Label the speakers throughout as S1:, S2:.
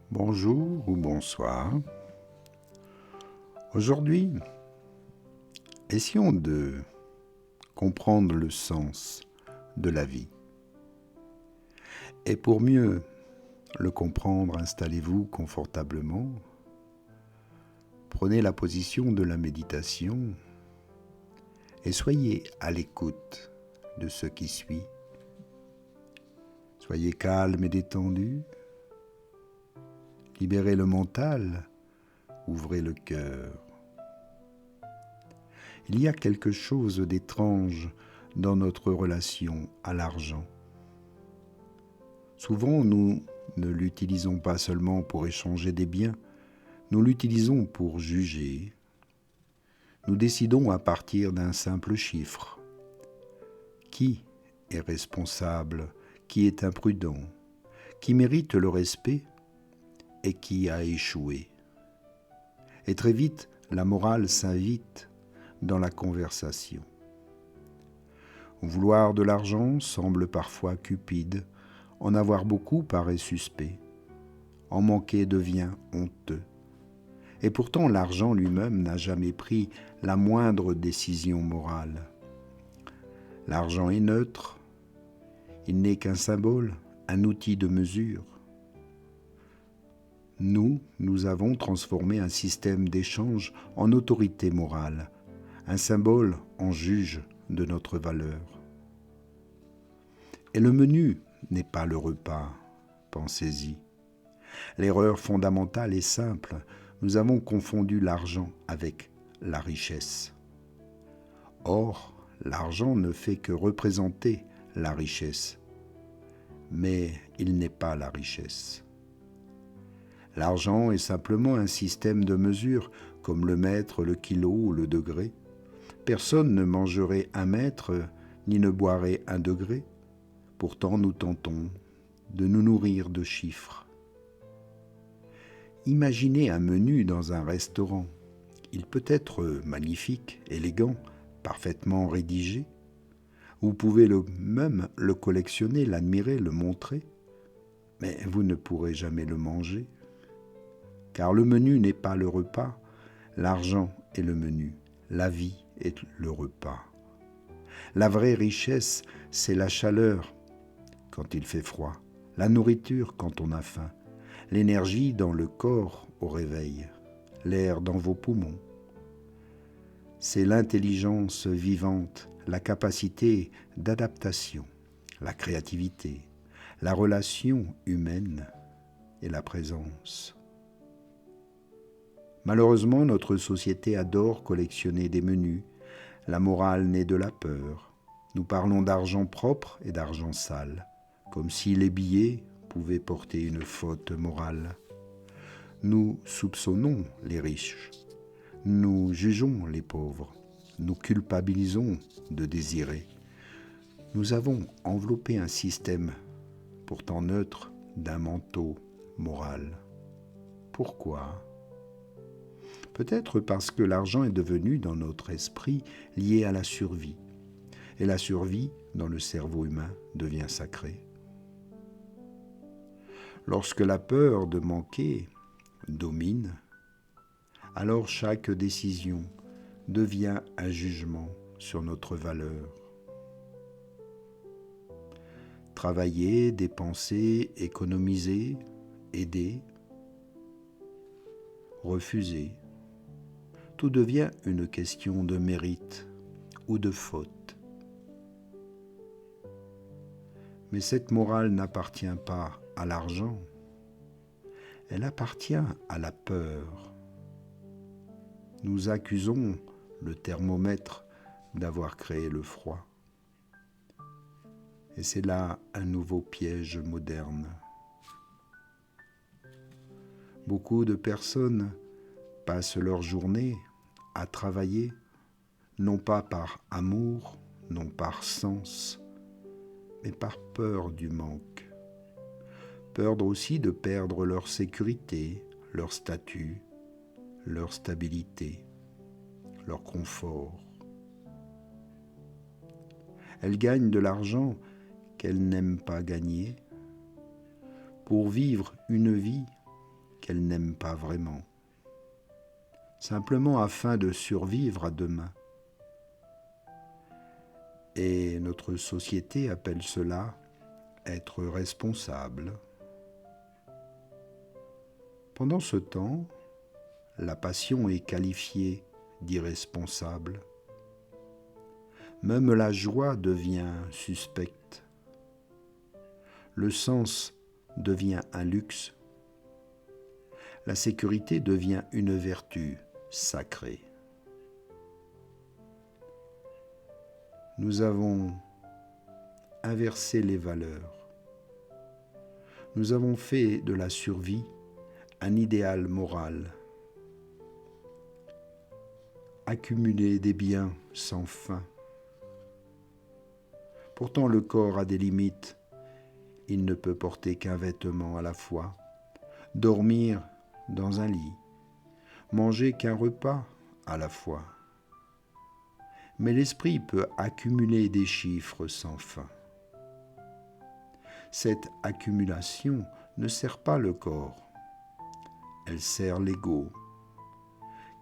S1: Bonjour ou bonsoir. Aujourd'hui, essayons de comprendre le sens de la vie. Et pour mieux le comprendre, installez-vous confortablement. Prenez la position de la méditation et soyez à l'écoute de ce qui suit. Soyez calme et détendu. Libérez le mental, ouvrez le cœur. Il y a quelque chose d'étrange dans notre relation à l'argent. Souvent, nous ne l'utilisons pas seulement pour échanger des biens, nous l'utilisons pour juger. Nous décidons à partir d'un simple chiffre. Qui est responsable? Qui est imprudent? Qui mérite le respect et qui a échoué? Et très vite, la morale s'invite dans la conversation. Vouloir de l'argent semble parfois cupide, en avoir beaucoup paraît suspect, en manquer devient honteux. Et pourtant l'argent lui-même n'a jamais pris la moindre décision morale. L'argent est neutre, il n'est qu'un symbole, un outil de mesure. Nous avons transformé un système d'échange en autorité morale, un symbole en juge de notre valeur. Et le menu n'est pas le repas, pensez-y. L'erreur fondamentale est simple, nous avons confondu l'argent avec la richesse. Or, l'argent ne fait que représenter la richesse, mais il n'est pas la richesse. L'argent est simplement un système de mesure, comme le mètre, le kilo ou le degré. Personne ne mangerait un mètre, ni ne boirait un degré. Pourtant, nous tentons de nous nourrir de chiffres. Imaginez un menu dans un restaurant. Il peut être magnifique, élégant, parfaitement rédigé. Vous pouvez même le collectionner, l'admirer, le montrer, mais vous ne pourrez jamais le manger. Car le menu n'est pas le repas, l'argent est le menu, la vie est le repas. La vraie richesse, c'est la chaleur quand il fait froid, la nourriture quand on a faim, l'énergie dans le corps au réveil, l'air dans vos poumons. C'est l'intelligence vivante, la capacité d'adaptation, la créativité, la relation humaine et la présence. Malheureusement, notre société adore collectionner des menus. La morale naît de la peur. Nous parlons d'argent propre et d'argent sale, comme si les billets pouvaient porter une faute morale. Nous soupçonnons les riches. Nous jugeons les pauvres. Nous culpabilisons de désirer. Nous avons enveloppé un système, pourtant neutre, d'un manteau moral. Pourquoi ? Peut-être parce que l'argent est devenu dans notre esprit lié à la survie. Et la survie, dans le cerveau humain, devient sacrée. Lorsque la peur de manquer domine, alors chaque décision devient un jugement sur notre valeur. Travailler, dépenser, économiser, aider, refuser. Tout devient une question de mérite ou de faute. Mais cette morale n'appartient pas à l'argent, elle appartient à la peur. Nous accusons le thermomètre d'avoir créé le froid. Et c'est là un nouveau piège moderne. Beaucoup de personnes passent leur journée à travailler, non pas par amour, non par sens, mais par peur du manque. Peur aussi de perdre leur sécurité, leur statut, leur stabilité, leur confort. Elles gagnent de l'argent qu'elles n'aiment pas gagner pour vivre une vie qu'elle n'aime pas vraiment, simplement afin de survivre à demain. Et notre société appelle cela être responsable. Pendant ce temps, la passion est qualifiée d'irresponsable. Même la joie devient suspecte. Le sens devient un luxe. La sécurité devient une vertu sacrée. Nous avons inversé les valeurs. Nous avons fait de la survie un idéal moral. Accumuler des biens sans fin. Pourtant, le corps a des limites. Il ne peut porter qu'un vêtement à la fois, dormir dans un lit, manger qu'un repas à la fois. Mais l'esprit peut accumuler des chiffres sans fin. Cette accumulation ne sert pas le corps, elle sert l'ego,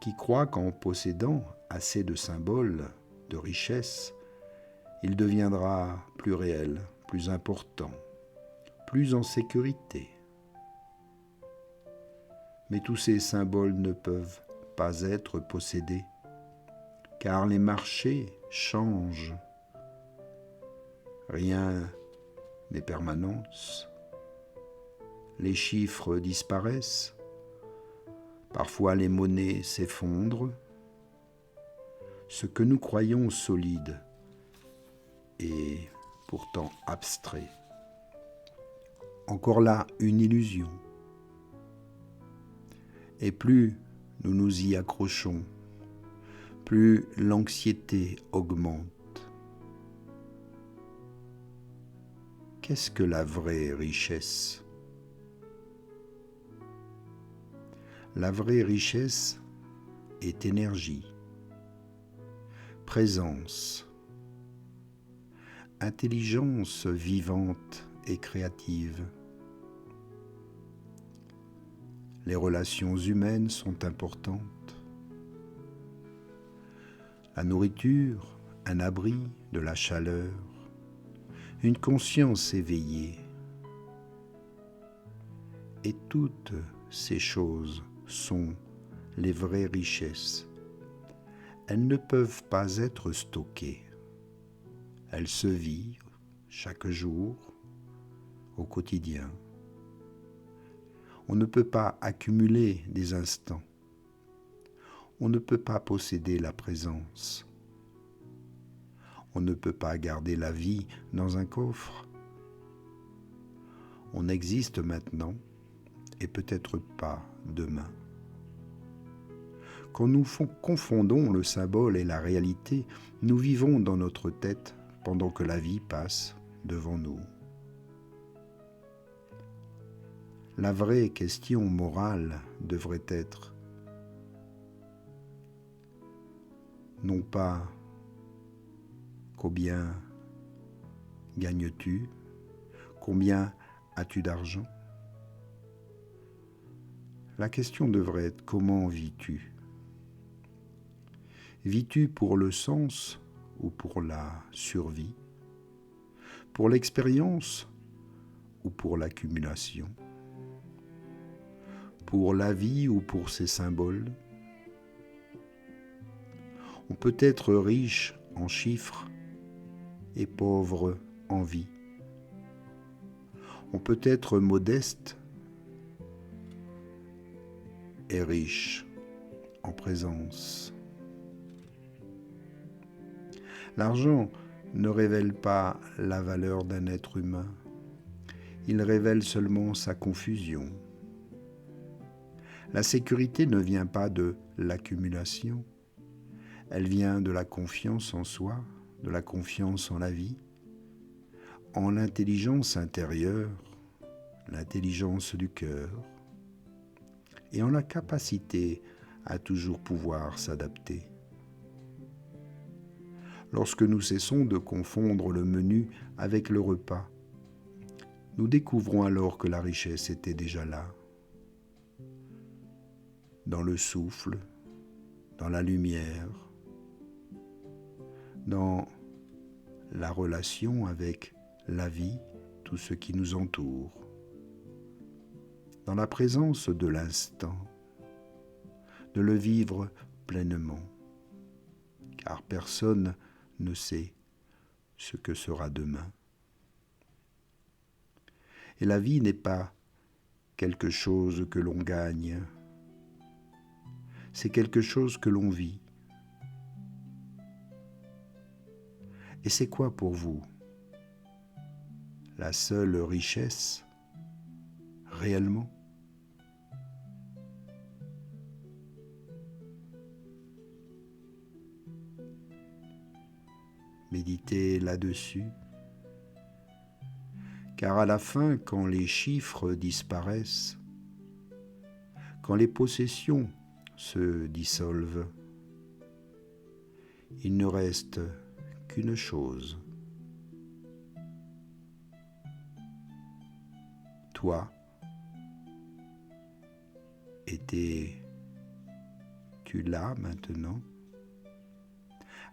S1: qui croit qu'en possédant assez de symboles, de richesses, il deviendra plus réel, plus important, plus en sécurité. Mais tous ces symboles ne peuvent pas être possédés, car les marchés changent. Rien n'est permanence. Les chiffres disparaissent. Parfois les monnaies s'effondrent. Ce que nous croyons solide est pourtant abstrait. Encore là, une illusion. Et plus nous nous y accrochons, plus l'anxiété augmente. Qu'est-ce que la vraie richesse ? La vraie richesse est énergie, présence, intelligence vivante et créative. Les relations humaines sont importantes. La nourriture, un abri, de la chaleur, une conscience éveillée. Et toutes ces choses sont les vraies richesses. Elles ne peuvent pas être stockées. Elles se vivent chaque jour, au quotidien. On ne peut pas accumuler des instants. On ne peut pas posséder la présence. On ne peut pas garder la vie dans un coffre. On existe maintenant et peut-être pas demain. Quand nous confondons le symbole et la réalité, nous vivons dans notre tête pendant que la vie passe devant nous. La vraie question morale devrait être non pas combien gagnes-tu, combien as-tu d'argent. La question devrait être comment vis-tu ? Vis-tu pour le sens ou pour la survie ? Pour l'expérience ou pour l'accumulation ? Pour la vie ou pour ses symboles ? On peut être riche en chiffres et pauvre en vie. On peut être modeste et riche en présence. L'argent ne révèle pas la valeur d'un être humain, il révèle seulement sa confusion. La sécurité ne vient pas de l'accumulation, elle vient de la confiance en soi, de la confiance en la vie, en l'intelligence intérieure, l'intelligence du cœur, et en la capacité à toujours pouvoir s'adapter. Lorsque nous cessons de confondre le menu avec le repas, nous découvrons alors que la richesse était déjà là. dans le souffle, dans la lumière, dans la relation avec la vie, tout ce qui nous entoure, dans la présence de l'instant, de le vivre pleinement, car personne ne sait ce que sera demain. Et la vie n'est pas quelque chose que l'on gagne, c'est quelque chose que l'on vit. Et c'est quoi pour vous la seule richesse réellement? Méditez là-dessus, car à la fin, quand les chiffres disparaissent, quand les possessions se dissolvent, il ne reste qu'une chose. Toi, étais-tu là maintenant?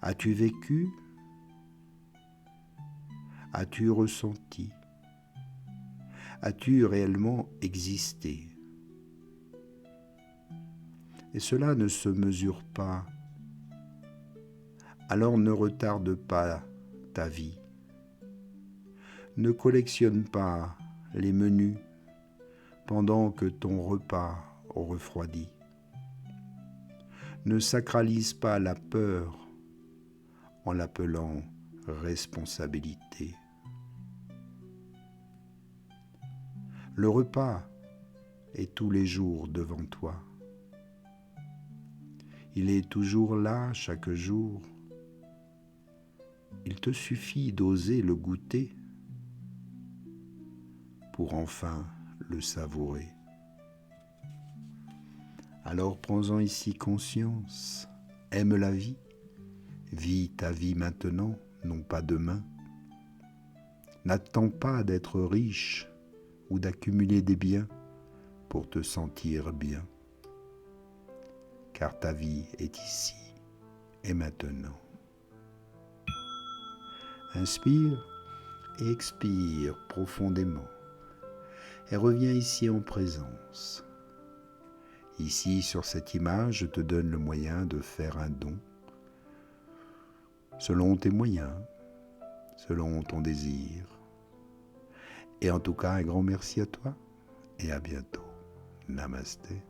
S1: As-tu vécu? As-tu ressenti? As-tu réellement existé? Et cela ne se mesure pas. Alors ne retarde pas ta vie. Ne collectionne pas les menus pendant que ton repas refroidit. Ne sacralise pas la peur en l'appelant responsabilité. Le repas est tous les jours devant toi. Il est toujours là chaque jour. Il te suffit d'oser le goûter pour enfin le savourer. Alors prends-en ici conscience, aime la vie, vis ta vie maintenant, non pas demain. N'attends pas d'être riche ou d'accumuler des biens pour te sentir bien, car ta vie est ici et maintenant. Inspire et expire profondément et reviens ici en présence. Ici, sur cette image, je te donne le moyen de faire un don selon tes moyens, selon ton désir. Et en tout cas, un grand merci à toi et à bientôt. Namasté.